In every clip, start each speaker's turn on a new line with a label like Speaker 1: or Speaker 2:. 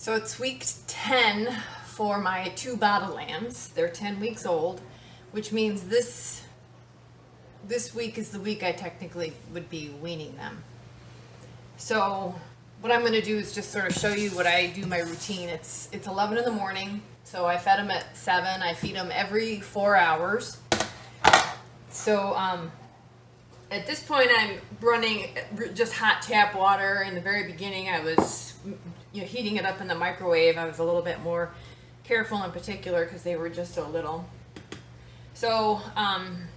Speaker 1: So it's week 10 for my 2 bottle lambs. They're 10 weeks old, which means this week is the week I technically would be weaning them. So what I'm going to do is just sort of show you what I do my routine. It's 11 in the morning, so I fed them at 7. I feed them every 4 hours. So at this point I'm running just hot tap water. In the very beginning I was heating it up in the microwave. I was a little bit more careful in particular because they were just so little. So I'm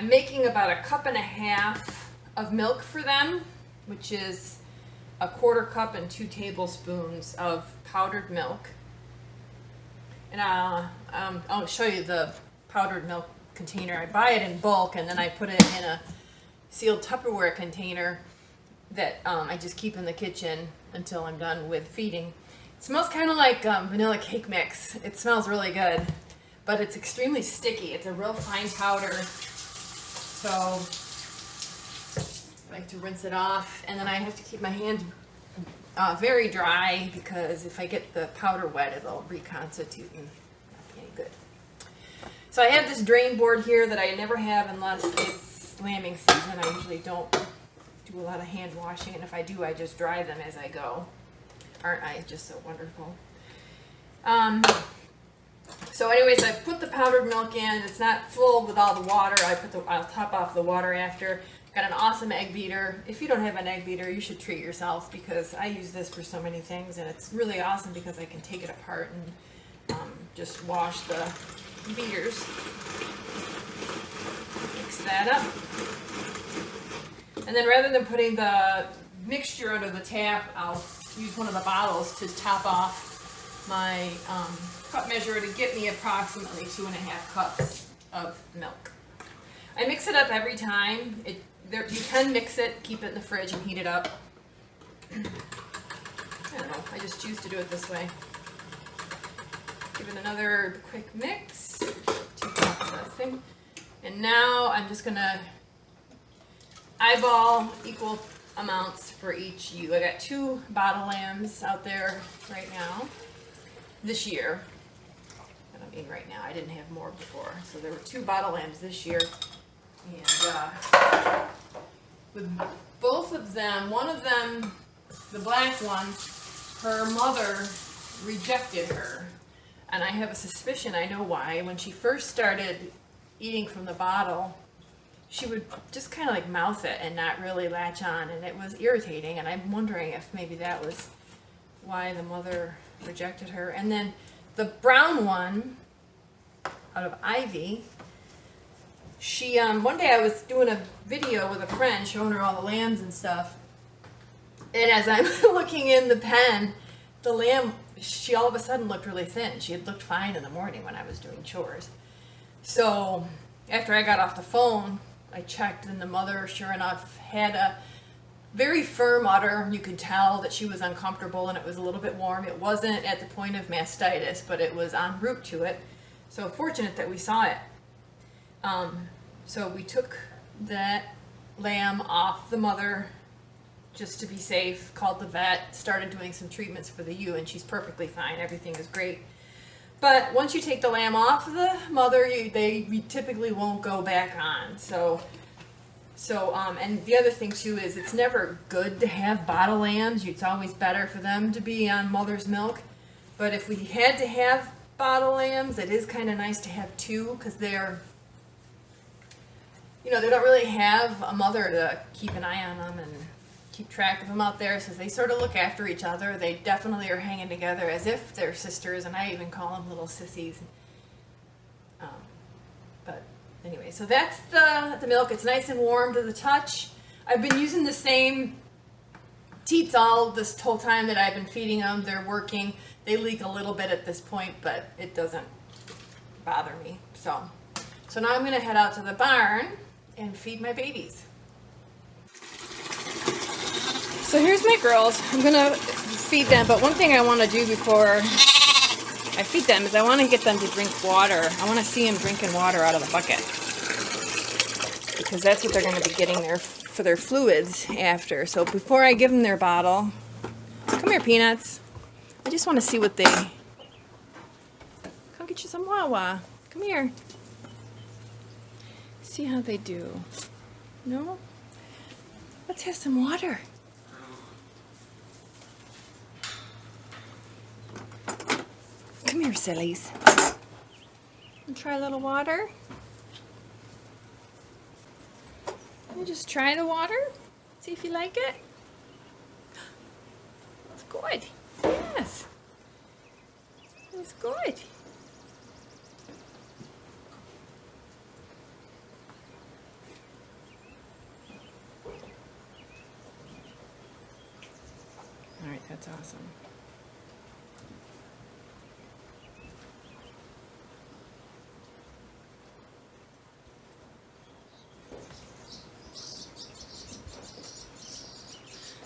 Speaker 1: making about 1.5 cups of milk for them, which is 1/4 cup and 2 tablespoons of powdered milk. And I'll show you the powdered milk container. I buy it in bulk and then I put it in a sealed Tupperware container that I just keep in the kitchen until I'm done with feeding. It smells kind of like vanilla cake mix. It smells really good, but it's extremely sticky. It's a real fine powder, so I like to rinse it off, and then I have to keep my hands very dry because if I get the powder wet, it'll reconstitute and not be any good. So I have this drain board here that I never have unless it's lambing season. I usually don't do a lot of hand washing, and if I do, I just dry them as I go. Aren't I just so wonderful? So anyways, I put the powdered milk in. It's not full with all the water. I'll top off the water after. Got an awesome egg beater. If you don't have an egg beater, you should treat yourself because I use this for so many things, and it's really awesome because I can take it apart and just wash the beaters. Mix that up. And then rather than putting the mixture under the tap, I'll use one of the bottles to top off my cup measure to get me approximately 2.5 cups of milk. I mix it up every time. You can mix it, keep it in the fridge and heat it up. I don't know, I just choose to do it this way. Give it another quick mix. 2 cups of that thing. And now I'm just gonna eyeball equal amounts for each ewe. I got 2 bottle lambs out there right now, this year. I don't mean right now, I didn't have more before. So there were 2 bottle lambs this year. And with both of them, one of them, the black one, her mother rejected her. And I have a suspicion, I know why. When she first started eating from the bottle, she would just kind of like mouth it and not really latch on, and it was irritating, and I'm wondering if maybe that was why the mother rejected her. And then the brown one, out of Ivy, she, one day I was doing a video with a friend showing her all the lambs and stuff, and as I'm looking in the pen, the lamb, she all of a sudden looked really thin. She had looked fine in the morning when I was doing chores. So after I got off the phone, I checked, and the mother, sure enough, had a very firm udder. You could tell that she was uncomfortable and it was a little bit warm. It wasn't at the point of mastitis, but it was en route to it. So fortunate that we saw it. So we took that lamb off the mother just to be safe, called the vet, started doing some treatments for the ewe, and she's perfectly fine. Everything is great. But once you take the lamb off the mother, they typically won't go back on. So, and the other thing too is it's never good to have bottle lambs. It's always better for them to be on mother's milk. But if we had to have bottle lambs, it is kind of nice to have 2 because they're, they don't really have a mother to keep an eye on them and keep track of them out there, so they sort of look after each other. They definitely are hanging together as if they're sisters, and I even call them little sissies. But anyway, so that's the milk. It's nice and warm to the touch. I've been using the same teats all this whole time that I've been feeding them. They're working. They leak a little bit at this point, but it doesn't bother me. So now I'm going to head out to the barn and feed my babies. So here's my girls. I'm gonna feed them, but one thing I want to do before I feed them is I want to get them to drink water. I want to see them drinking water out of the bucket because that's what they're going to be getting there for their fluids after. So before I give them their bottle, come here, Peanuts. I just want to see what they... Come get you some Wawa. Come here. See how they do. No? Let's have some water. Come here, sillies. And try a little water. And just try the water. See if you like it. It's good. Yes. It's good. All right, that's awesome.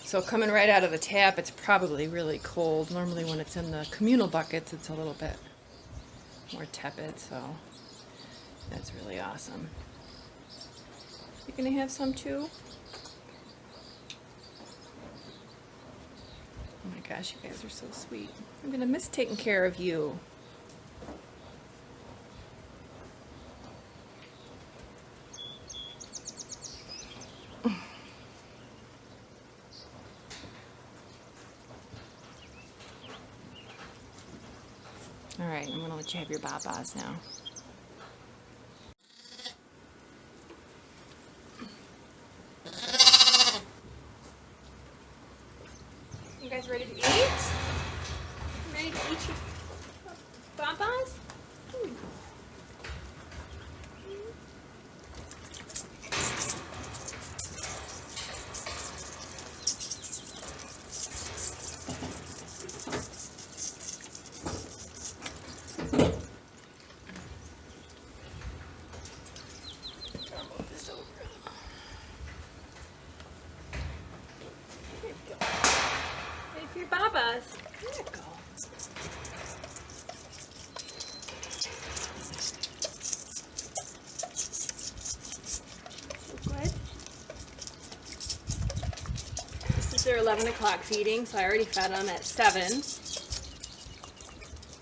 Speaker 1: So coming right out of the tap, it's probably really cold. Normally when it's in the communal buckets, it's a little bit more tepid, so that's really awesome. You gonna have some too? Oh my gosh, you guys are so sweet. I'm gonna miss taking care of you. All right, I'm gonna let you have your babas now. You guys ready to eat? Ready to eat your babas? Your babas. There you go. So good. This is their 11 o'clock feeding, so I already fed them at 7. So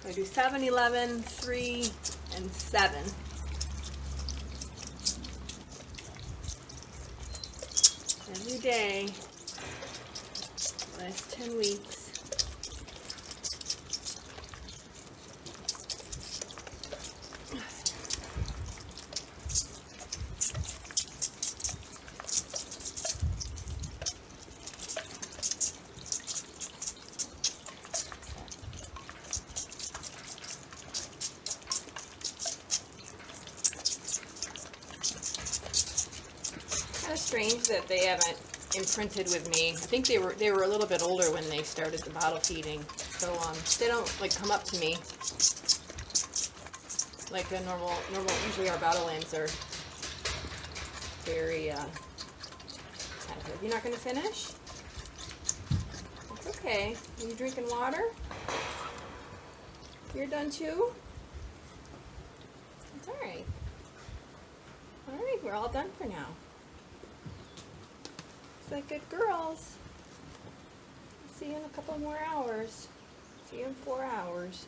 Speaker 1: I do 7, 11, 3, and 7. Every day. Last 10 weeks. Kind of strange that they haven't imprinted with me. I think they were a little bit older when they started the bottle feeding, so they don't like come up to me like a normal. Usually our bottle lambs are very attentive. You're not going to finish? It's okay. Are you drinking water? You're done too? It's all right. All right, we're all done for now. Like good girls. See you in a couple more hours. See you in 4 hours.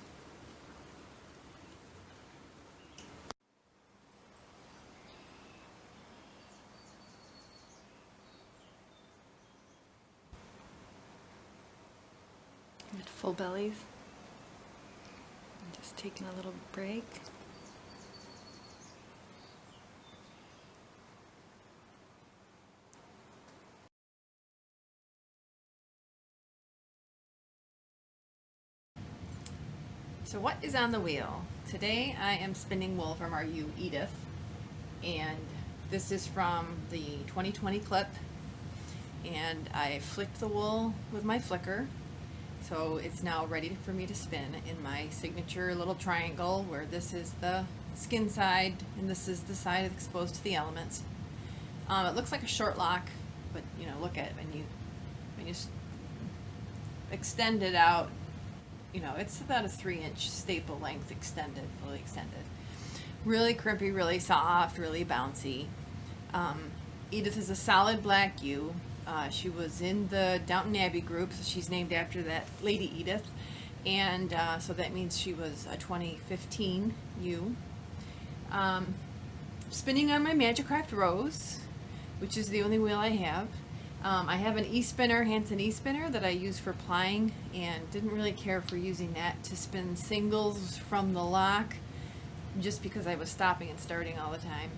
Speaker 1: Good full bellies. I'm just taking a little break. So what is on the wheel? Today I am spinning wool from our ewe Edith, and this is from the 2020 clip, and I flicked the wool with my flicker, so it's now ready for me to spin in my signature little triangle where this is the skin side and this is the side exposed to the elements. It looks like a short lock, but you know, look at it when you extend it out. You know, it's about a 3-inch staple length extended, fully extended. Really crimpy, really soft, really bouncy. Edith is a solid black ewe. She was in the Downton Abbey group, so she's named after that Lady Edith. and so that means she was a 2015 ewe. Spinning on my Majacraft Rose, which is the only wheel I have. I have an e-spinner, Hanson e-spinner, that I use for plying, and didn't really care for using that to spin singles from the lock, just because I was stopping and starting all the time.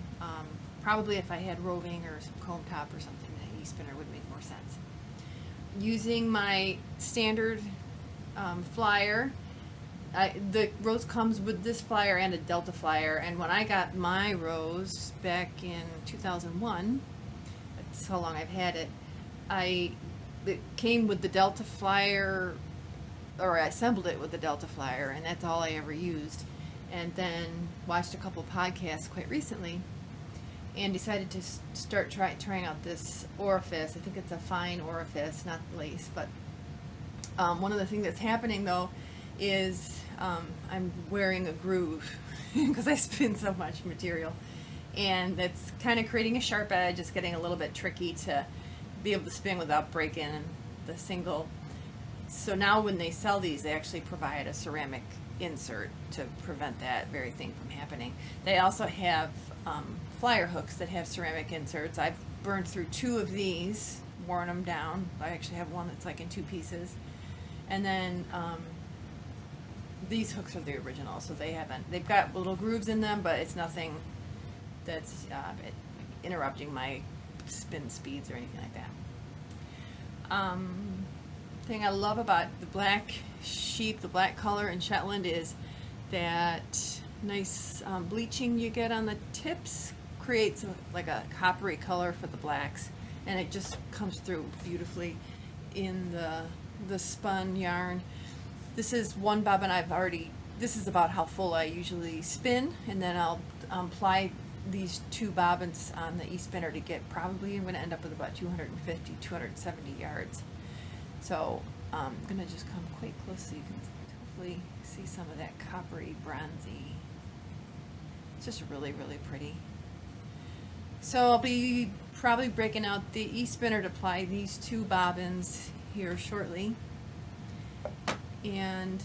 Speaker 1: Probably if I had roving or some comb top or something, the e-spinner would make more sense. Using my standard flyer, the Rose comes with this flyer and a Delta flyer, and when I got my Rose back in 2001, that's how long I've had it, it came with the Delta flyer, or I assembled it with the Delta flyer, and that's all I ever used. And then watched a couple podcasts quite recently and decided to start trying out this orifice. I think it's a fine orifice, not lace, but one of the things that's happening though is I'm wearing a groove because I spin so much material, and that's kind of creating a sharp edge. It's getting a little bit tricky to be able to spin without breaking the single. So now when they sell these, they actually provide a ceramic insert to prevent that very thing from happening. They also have flyer hooks that have ceramic inserts. I've burned through 2 of these, worn them down. I actually have one that's like in 2 pieces. And then these hooks are the original, so they've got little grooves in them, but it's nothing that's interrupting my spin speeds or anything like that. Thing I love about the black sheep, the black color in Shetland, is that nice bleaching you get on the tips creates like a coppery color for the blacks, and it just comes through beautifully in the spun yarn. This is one bobbin this is about how full I usually spin, and then I'll ply these 2 bobbins on the e-spinner to get, probably I'm going to end up with about 250, 270 yards. So I'm going to just come quite close so you can hopefully see some of that coppery bronzy. It's just really, really pretty. So I'll be probably breaking out the e-spinner to ply these 2 bobbins here shortly, and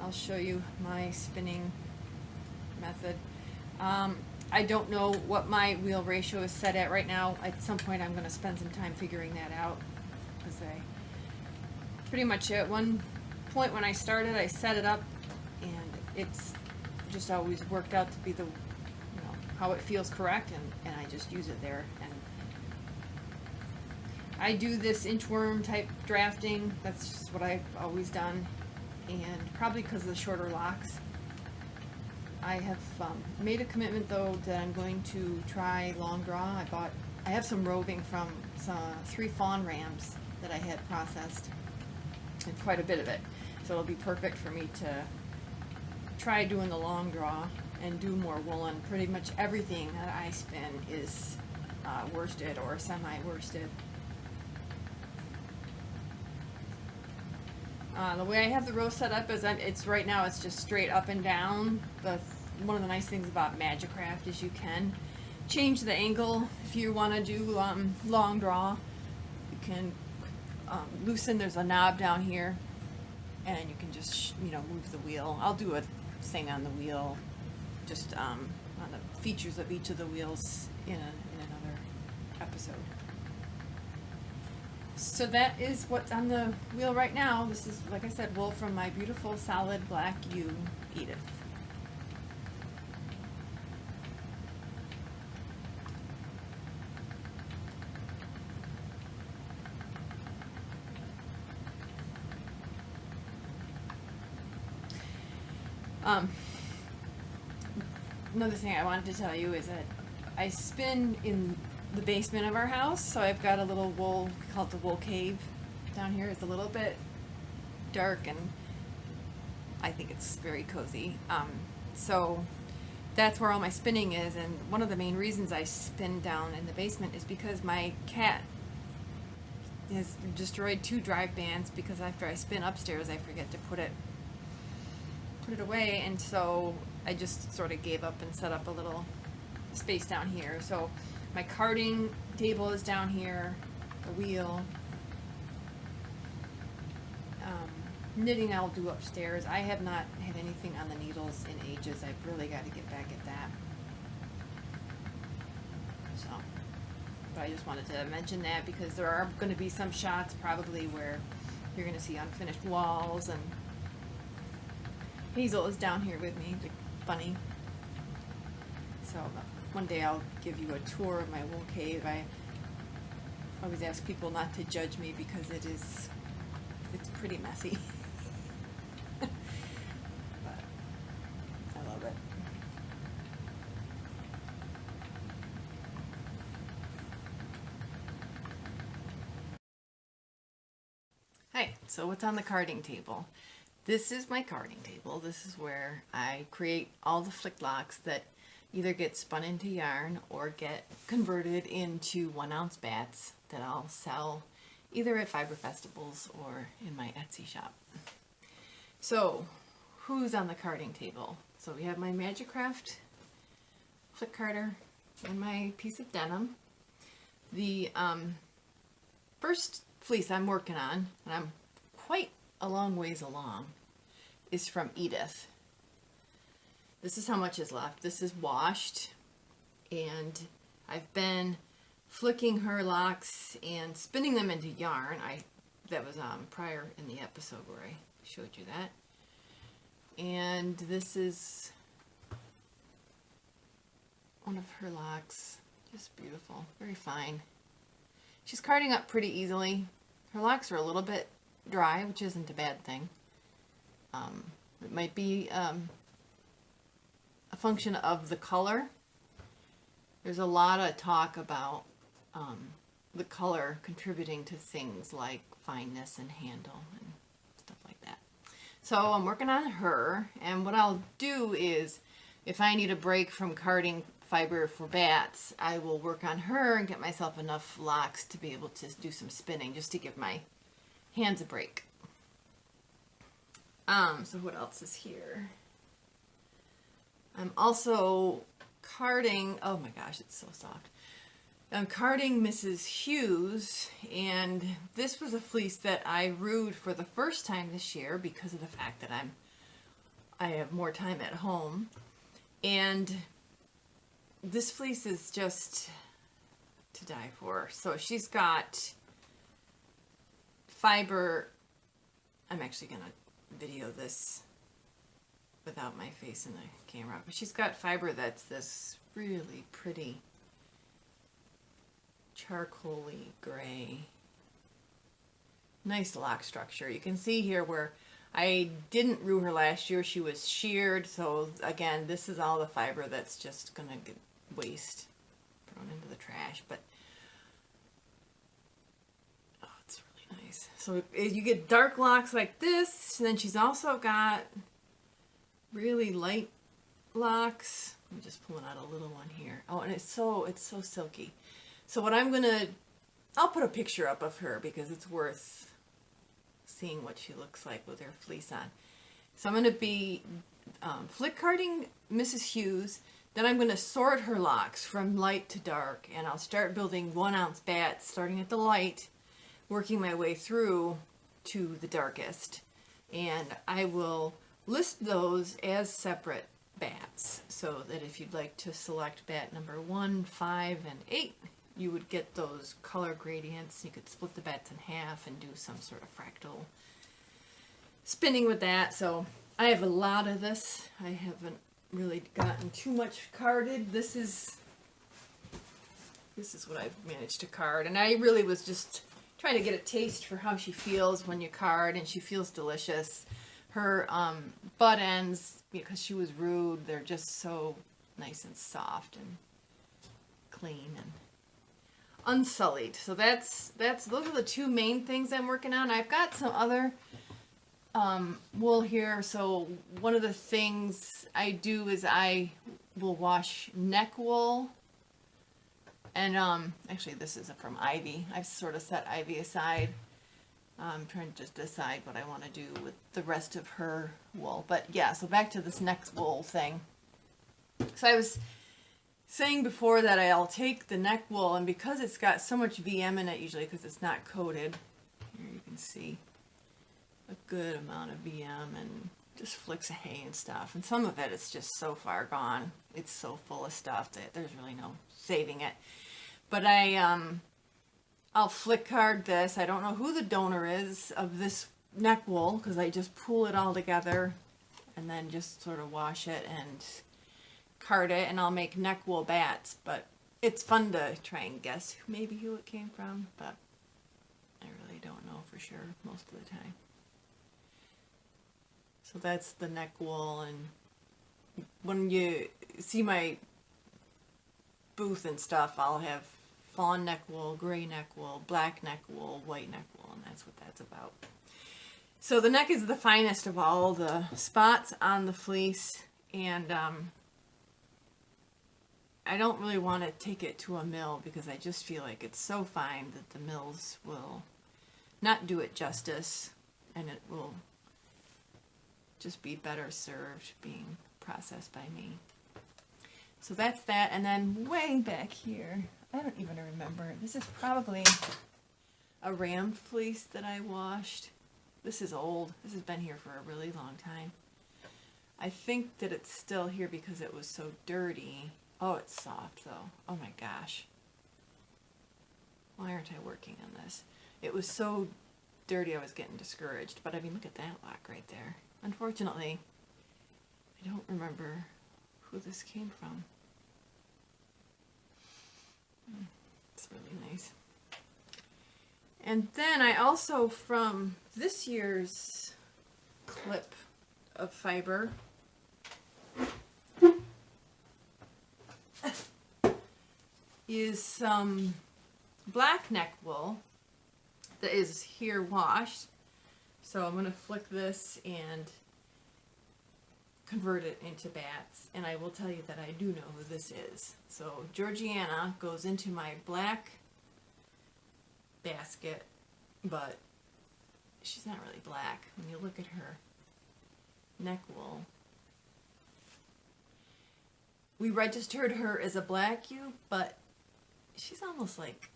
Speaker 1: I'll show you my spinning method. I don't know what my wheel ratio is set at right now. At some point I'm going to spend some time figuring that out, because I pretty much at one point when I started I set it up, and it's just always worked out to be the, how it feels correct, and I just use it there. And I do this inchworm type drafting. That's just what I've always done, and probably because of the shorter locks. I have made a commitment though that I'm going to try long draw. I have some roving from some 3 fawn rams that I had processed, and quite a bit of it. So it'll be perfect for me to try doing the long draw and do more woolen. Pretty much everything that I spin is worsted or semi-worsted. The way I have the row set up is it's right now it's just straight up and down. One of the nice things about Majacraft is you can change the angle if you want to do long draw. You can loosen. There's a knob down here, and you can just move the wheel. I'll do a thing on the wheel, just on the features of each of the wheels in another episode. So that is what's on the wheel right now. This is, like I said, wool from my beautiful solid black ewe, Edith. Another thing I wanted to tell you is that I spin in the basement of our house, so I've got a little wool, we call it the wool cave down here. It's a little bit dark, and I think it's very cozy. So that's where all my spinning is, and one of the main reasons I spin down in the basement is because my cat has destroyed 2 drive bands, because after I spin upstairs I forget to put it away, and so I just sort of gave up and set up a little space down here. So my carding table is down here, the wheel. knitting I'll do upstairs. I have not had anything on the needles in ages. I've really got to get back at that. So, but I just wanted to mention that because there are going to be some shots probably where you're going to see unfinished walls, and Hazel is down here with me, the bunny. So one day I'll give you a tour of my wool cave. I always ask people not to judge me because it's pretty messy. But I love it. Hi, so what's on the carding table? This is my carding table. This is where I create all the flick locks that either get spun into yarn or get converted into 1-ounce bats that I'll sell either at fiber festivals or in my Etsy shop. So, who's on the carding table? So we have my Majacraft flick carder and my piece of denim. The first fleece I'm working on, and I'm quite a long ways along, is from Edith. This is how much is left. This is washed, and I've been flicking her locks and spinning them into yarn. That was prior in the episode where I showed you that. And this is one of her locks. Just beautiful, very fine. She's carding up pretty easily. Her locks are a little bit dry, which isn't a bad thing. It might be a function of the color. There's a lot of talk about the color contributing to things like fineness and handle and stuff like that. So I'm working on her, and what I'll do is, if I need a break from carding fiber for bats, I will work on her and get myself enough locks to be able to do some spinning, just to give my hands a break. So what else is here? I'm also carding, oh my gosh, it's so soft. I'm carding Mrs. Hughes, and this was a fleece that I rued for the first time this year because of the fact that I have more time at home. And this fleece is just to die for. So she's got fiber. I'm actually going to video this without my face in the camera, but she's got fiber that's this really pretty charcoaly gray, nice lock structure. You can see here where I didn't rue her last year, she was sheared. So again, this is all the fiber that's just gonna get waste, thrown into the trash. But oh, it's really nice. So you get dark locks like this, and then she's also got really light locks. I'm just pulling out a little one here. Oh, and it's so silky. So what I'm gonna, I'll put a picture up of her because it's worth seeing what she looks like with her fleece on. So I'm gonna be flick carding Mrs. Hughes. Then I'm gonna sort her locks from light to dark, and I'll start building 1-ounce bats, starting at the light, working my way through to the darkest. And I will list those as separate bats, so that if you'd like to select bat number 1, 5, and 8, you would get those color gradients. You could split the bats in half and do some sort of fractal spinning with that. So I have a lot of this. I haven't really gotten too much carded. This is what I've managed to card, and I really was just trying to get a taste for how she feels when you card, and she feels delicious. Her butt ends, because she was rude, they're just so nice and soft and clean and unsullied. So those are the two main things I'm working on. I've got some other wool here. So one of the things I do is I will wash neck wool, and actually this is from Ivy. I've sort of set Ivy aside. I'm trying to just decide what I want to do with the rest of her wool. But yeah, so back to this neck wool thing. So I was saying before that I'll take the neck wool, and because it's got so much VM in it, usually because it's not coated, here you can see, a good amount of VM and just flicks of hay and stuff. And some of it is just so far gone. It's so full of stuff that there's really no saving it. But I'll flick card this. I don't know who the donor is of this neck wool because I just pool it all together and then just sort of wash it and card it, and I'll make neck wool bats. But it's fun to try and guess maybe who it came from, but I really don't know for sure most of the time. So that's the neck wool, and when you see my booth and stuff, I'll have fawn neck wool, gray neck wool, black neck wool, white neck wool, and that's what that's about. So the neck is the finest of all the spots on the fleece, and I don't really want to take it to a mill because I just feel like it's so fine that the mills will not do it justice, and it will just be better served being processed by me. So that's that. And then way back here, I don't even remember, this is probably a ram fleece that I washed. This is old. This has been here for a really long time. I think that it's still here because it was so dirty. Oh, it's soft though. Oh my gosh. Why aren't I working on this? It was so dirty I was getting discouraged. But I mean, look at that lock right there. Unfortunately, I don't remember who this came from. It's really nice. And then I also, from this year's clip of fiber, is some black neck wool that is here washed. So I'm going to flick this and convert it into bats, and I will tell you that I do know who this is. So Georgiana goes into my black basket, but she's not really black when you look at her neck wool. We registered her as a black ewe, but she's almost like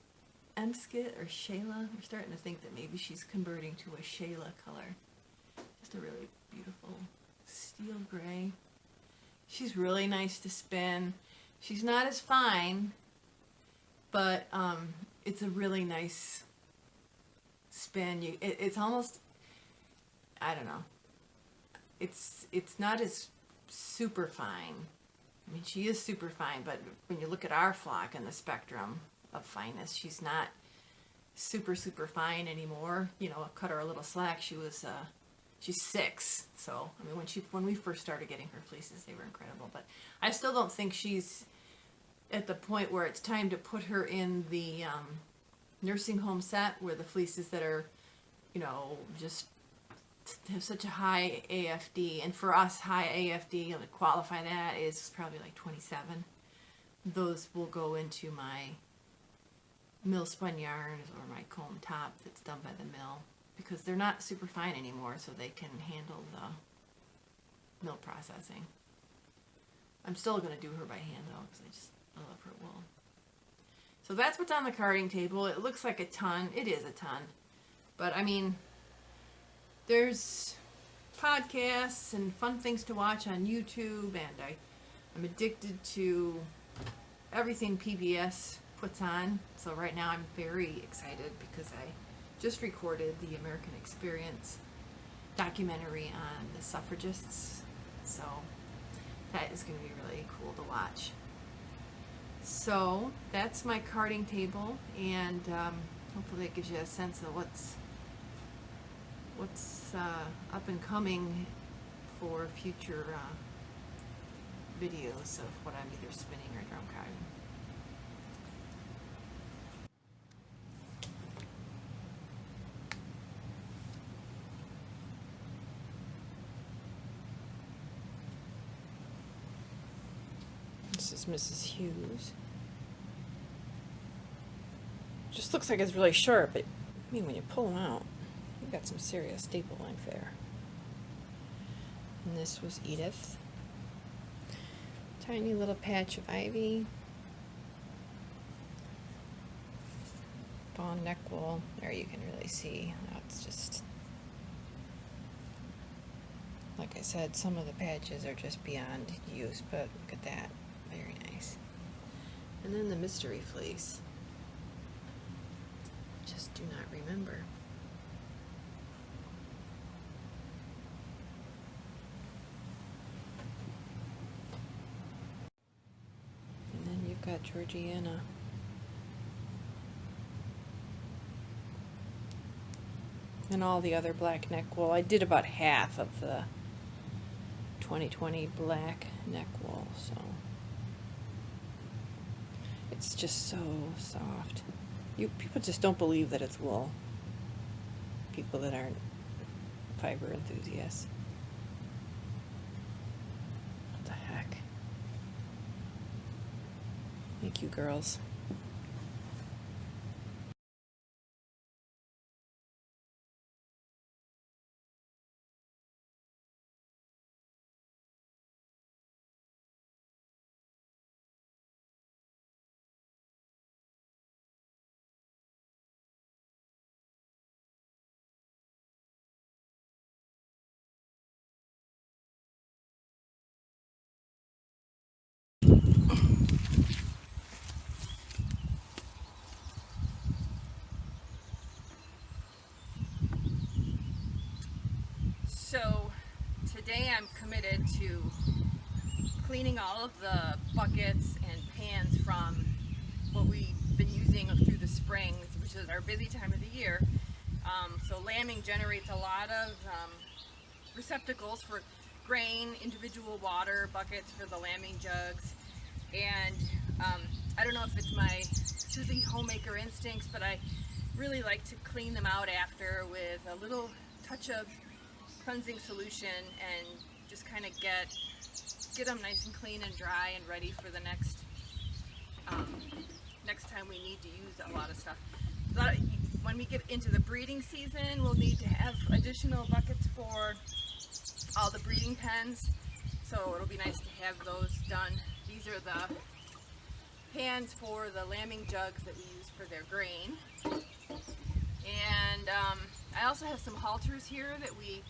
Speaker 1: Emskit or Shayla. We're starting to think that maybe she's converting to a Shayla color. Just a really beautiful steel gray. She's really nice to spin. She's not as fine, but it's a really nice spin. It's almost, I don't know. It's not as super fine. I mean, she is super fine, but when you look at our flock in the spectrum of fineness, she's not super fine anymore. You know, cut her a little slack. She's 6, so I mean, when we first started getting her fleeces, they were incredible. But I still don't think she's at the point where it's time to put her in the nursing home set where the fleeces that are, you know, just have such a high AFD, and for us, high AFD, to qualify that is probably like 27. Those will go into my mill spun yarns or my comb top that's done by the mill, because they're not super fine anymore, so they can handle the mill processing. I'm still going to do her by hand though, because I love her wool. So that's what's on the carding table. It looks like a ton. It is a ton. But I mean, there's podcasts and fun things to watch on YouTube, and I'm addicted to everything PBS puts on. So right now I'm very excited because I just recorded the American Experience documentary on the suffragists. So that is going to be really cool to watch. So that's my carding table, and hopefully it gives you a sense of what's up and coming for future videos of what I'm either spinning or drum carding. This is Mrs. Hughes. Just looks like it's really sharp, but I mean, when you pull them out, you've got some serious staple length there. And this was Edith. Tiny little patch of ivy. Fawn neck wool. There you can really see. Now it's just Like I said, some of the patches are just beyond use, but look at that. Very nice. And then the mystery fleece. Just do not remember. And then you've got Georgiana. And all the other black neck wool. I did about half of the 2020 black neck wool, so it's just so soft. People just don't believe that it's wool. People that aren't fiber enthusiasts. What the heck? Thank you, girls. So today I'm committed to cleaning all of the buckets and pans from what we've been using through the spring, which is our busy time of the year. So lambing generates a lot of receptacles for grain, individual water buckets for the lambing jugs, and I don't know if it's my Susie homemaker instincts, but I really like to clean them out after with a little touch of cleansing solution and just kind of get them nice and clean and dry and ready for the next time we need to use a lot of stuff. When we get into the breeding season, we'll need to have additional buckets for all the breeding pens, so it'll be nice to have those done. These are the pans for the lambing jugs that we use for their grain. And I also have some halters here that we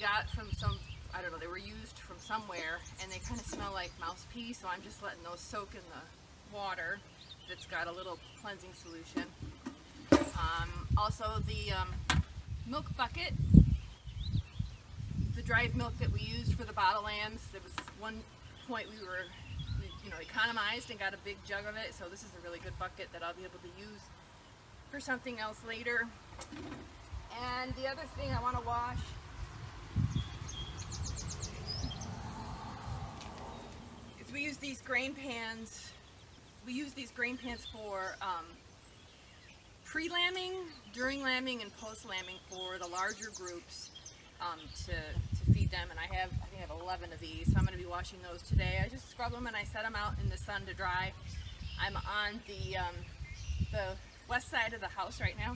Speaker 1: got from some, I don't know, they were used from somewhere, and they kind of smell like mouse pee, so I'm just letting those soak in the water that's got a little cleansing solution. Also the milk bucket, the dried milk that we used for the bottle lambs. There was one point we economized and got a big jug of it, so this is a really good bucket that I'll be able to use for something else later. And the other thing I want to wash is we use these grain pans. We use these grain pans for pre-lambing, during lambing, and post-lambing for the larger groups to feed them. And I think I have 11 of these, so I'm going to be washing those today. I just scrub them and I set them out in the sun to dry. I'm on the west side of the house right now,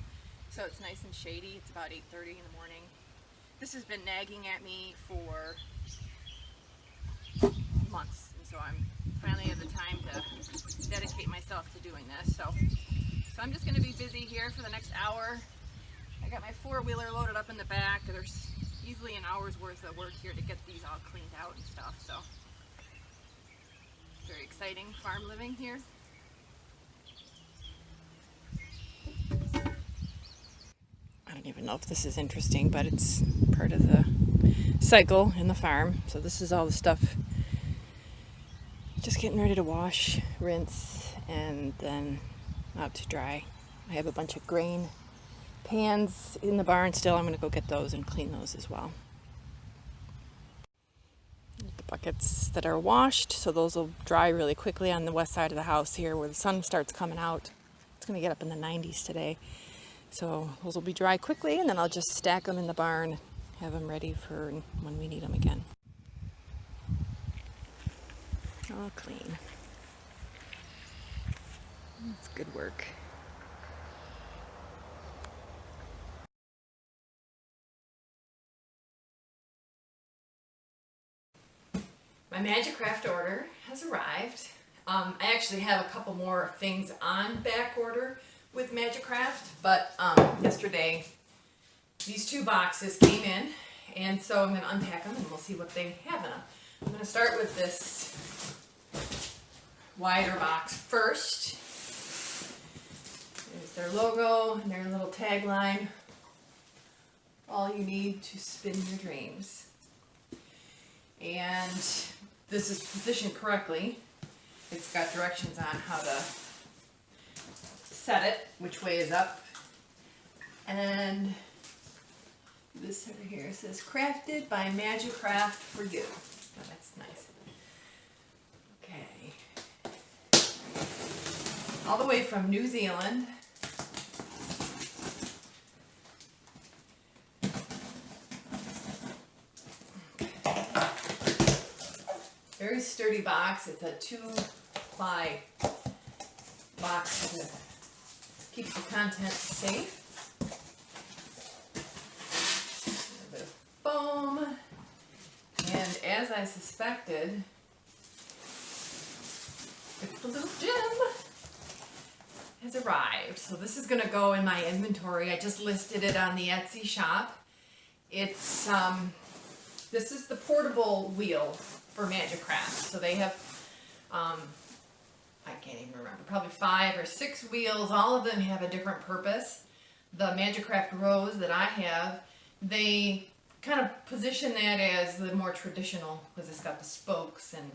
Speaker 1: so it's nice and shady. It's about 8:30 in the morning. This has been nagging at me for months, and so I'm finally have the time to dedicate myself to doing this. So I'm just going to be busy here for the next hour. I got my four-wheeler loaded up in the back. There's easily an hour's worth of work here to get these all cleaned out and stuff. So very exciting farm living here. I don't even know if this is interesting, but it's part of the cycle in the farm. So this is all the stuff just getting ready to wash, rinse, and then out to dry. I have a bunch of grain pans in the barn still. I'm going to go get those and clean those as well. The buckets that are washed, so those will dry really quickly on the west side of the house here where the sun starts coming out. It's going to get up in the 90s today. So those will be dry quickly, and then I'll just stack them in the barn, have them ready for when we need them again. All clean. That's good work. My Majacraft order has arrived. I actually have a couple more things on back order with Majacraft, but yesterday these two boxes came in, And so I'm going to unpack them and we'll see what they have in them. I'm going to start with this wider box first. There's their logo and their little tagline. All you need to spin your dreams. And this is positioned correctly. It's got directions on how to set it, which way is up. And this over here says, crafted by Majacraft for you. Oh, that's nice. Okay. All the way from New Zealand. Very sturdy box. It's a 2-ply box to keep the contents safe. A bit of foam. And as I suspected, it's the little gem has arrived. So this is going to go in my inventory. I just listed it on the Etsy shop. It's this is the portable wheel for Majacraft. So they have I can't even remember, probably 5 or 6 wheels. All of them have a different purpose. The Majacraft Rose that I have, they kind of position that as the more traditional, because it's got the spokes and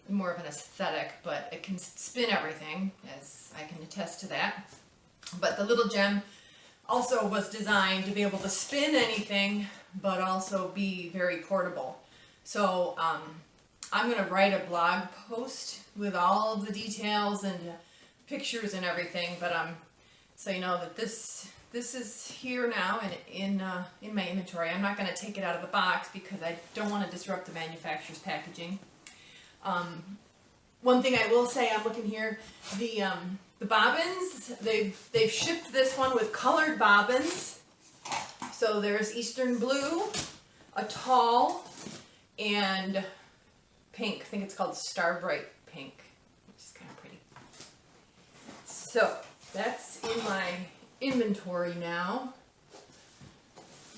Speaker 1: more of an aesthetic, but it can spin everything, as I can attest to that. But the little gem also was designed to be able to spin anything, but also be very portable. So I'm going to write a blog post with all of the details and pictures and everything, but so you know that this is here now and in my inventory. I'm not going to take it out of the box because I don't want to disrupt the manufacturer's packaging. One thing I will say, I'm looking here, the bobbins, they've shipped this one with colored bobbins. So there's Eastern Blue, a tall, and pink. I think it's called Star Bright Pink, which is kind of pretty. So that's in my inventory now,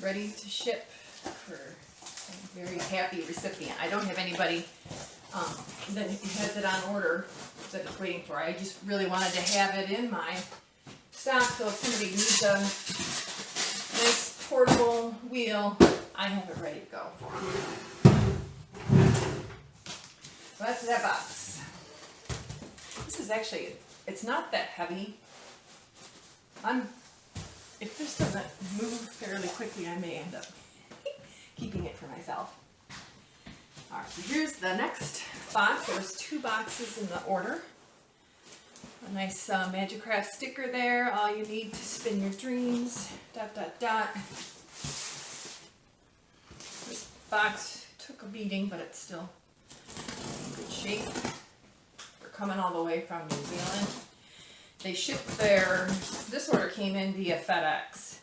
Speaker 1: ready to ship for a very happy recipient. I don't have anybody that has it on order that it's waiting for. I just really wanted to have it in my stock, so if somebody needs a nice portable wheel, I have it ready to go for them. So that's that box. This is actually, it's not that heavy. If this doesn't move fairly quickly, I may end up keeping it for myself. Alright, so here's the next box. There's 2 boxes in the order. A nice Majacraft sticker there. All you need to spin your dreams. ... This box took a beating, but it's still in good shape. We're coming all the way from New Zealand. They shipped this order came in via FedEx.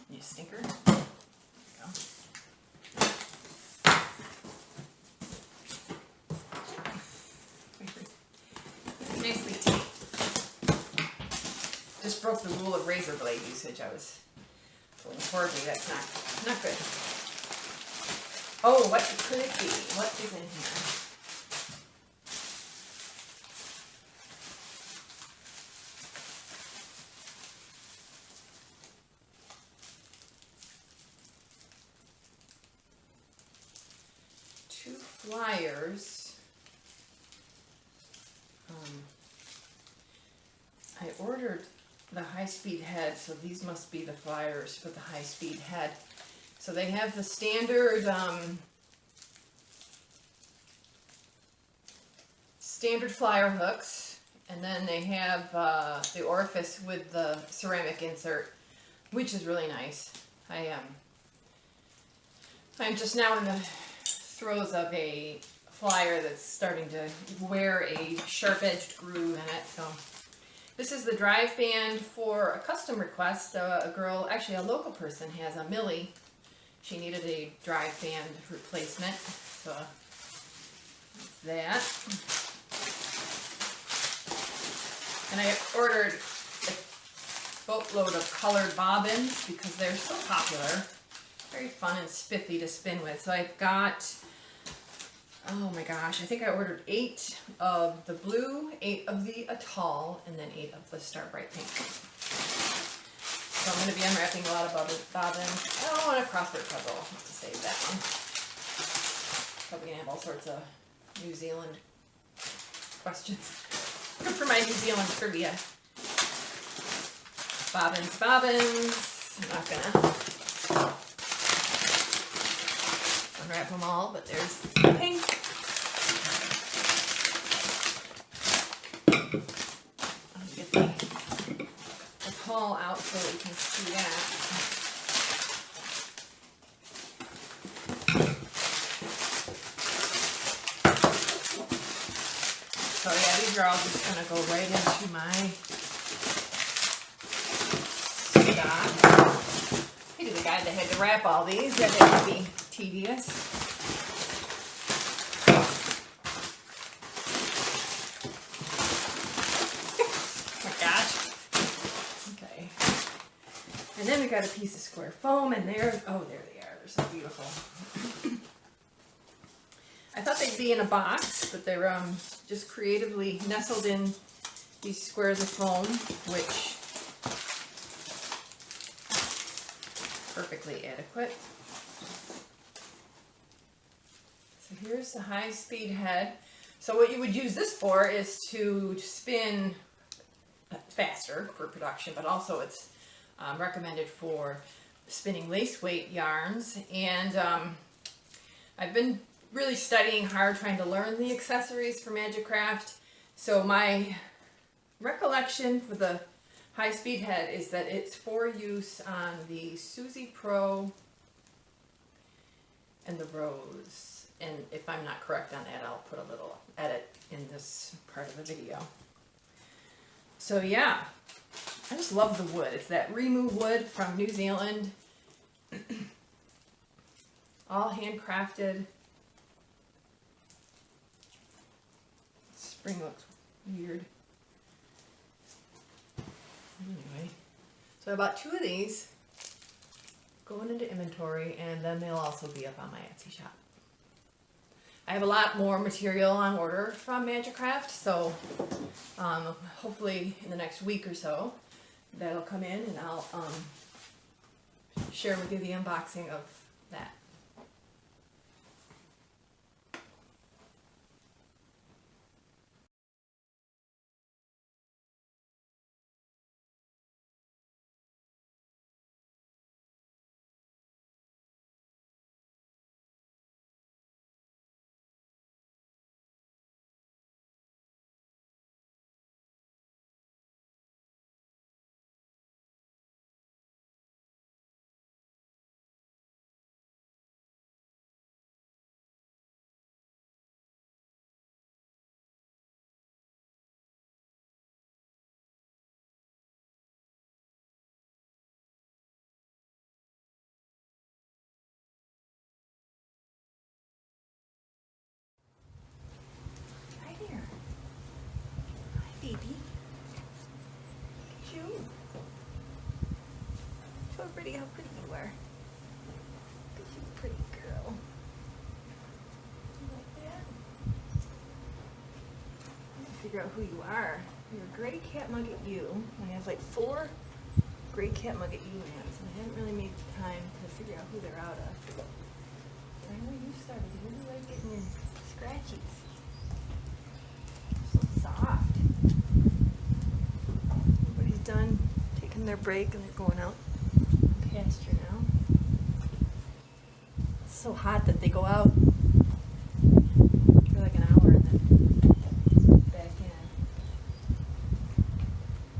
Speaker 1: You stinker. There you go. Nicely taped. Just broke the rule of razor blade usage. I was pulling Korg. That's not good. Oh, what could it be? What is in here? Two flyers. I ordered the high-speed head, so these must be the flyers for the high-speed head. So they have the standard flyer hooks, and then they have the orifice with the ceramic insert, which is really nice. I'm just now in the throes of a flyer that's starting to wear a sharp-edged groove in it. So this is the drive band for a custom request. A girl, actually a local person, has a Millie. She needed a drive band replacement, so that's that. And I ordered a boatload of colored bobbins because they're so popular. Very fun and spiffy to spin with. So I've got, oh my gosh, I think I ordered 8 of the blue, 8 of the atoll, and then 8 of the star bright pink. So I'm going to be unwrapping a lot of bobbins. I don't want a crossword puzzle. I'll have to save that one. Probably going to have all sorts of New Zealand questions. Good for my New Zealand trivia. Bobbins, bobbins. I'm not going to unwrap them all, but there's pink. I'll get the haul out so we can see that. So yeah, these are all just going to go right into my stock. Maybe the guy that had to wrap all these, that would be tedious. And then we got a piece of square foam, and there, oh, there they are. They're so beautiful. I thought they'd be in a box, but they're just creatively nestled in these squares of foam, which perfectly adequate. So here's the high-speed head. So what you would use this for is to spin faster for production, but also it's recommended for spinning lace weight yarns. And I've been really studying hard trying to learn the accessories for Majacraft. So my recollection for the high-speed head is that it's for use on the Susie Pro and the Rose. And if I'm not correct on that, I'll put a little edit in this part of the video. So yeah, I just love the wood. It's that remove wood from New Zealand. All handcrafted. Spring looks weird. Anyway, so I bought 2 of these going into inventory, and then they'll also be up on my Etsy shop. I have a lot more material on order from Majacraft, so hopefully in the next week or so that'll come in, and I'll share with you the unboxing of that. Baby. Look at you. Show everybody how pretty you are. Look at you, pretty girl. You like that? I'm gonna figure out who you are. You're a gray cat mugget you. I have like 4 gray cat mugget you hands, and I haven't really made time to figure out who they're out of. I know you started. You really like getting your scratchies. So soft. Everybody's done taking their break and they're going out on pasture now. It's so hot that they go out for like an hour and then back in.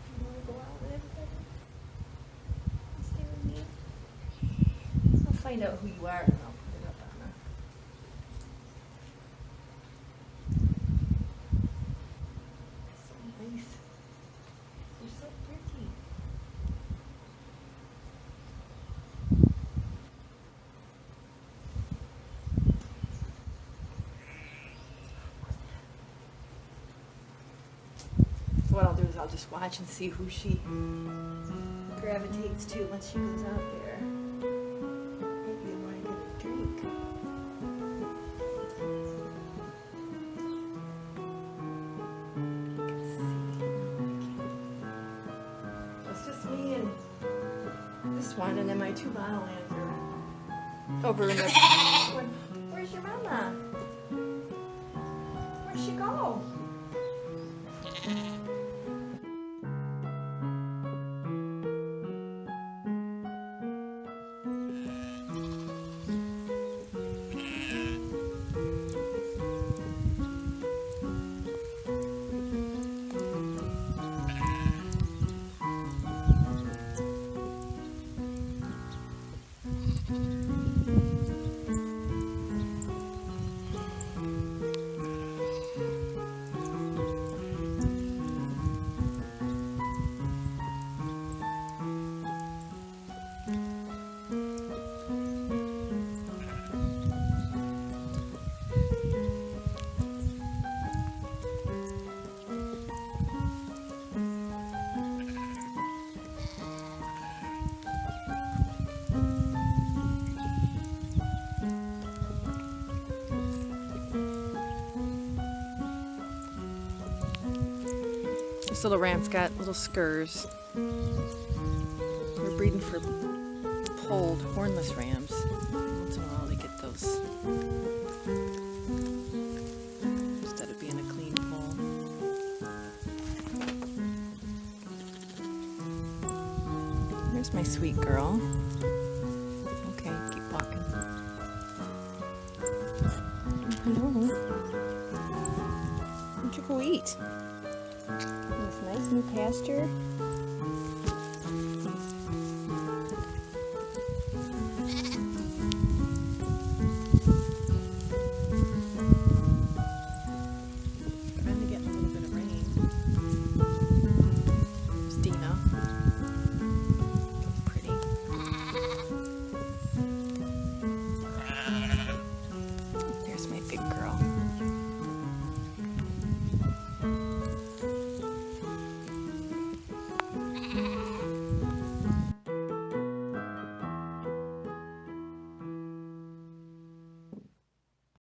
Speaker 1: You want to go out with everybody? Stay with me? I'll find out who you are and I'll put it up on the... So nice. You're so pretty. So what I'll do is I'll just watch and see who she gravitates to once she goes out there. Maybe they want to get a drink. It's just me and this one, and then my 2 bottle lamps are over in the... Where's your mama? Where'd she go? This little ram's got little scurs. We're breeding for polled, hornless rams. Once in a while they get those instead of being a clean poll. There's my sweet girl. Okay, keep walking. Hello. Why don't you go eat? This nice new pasture.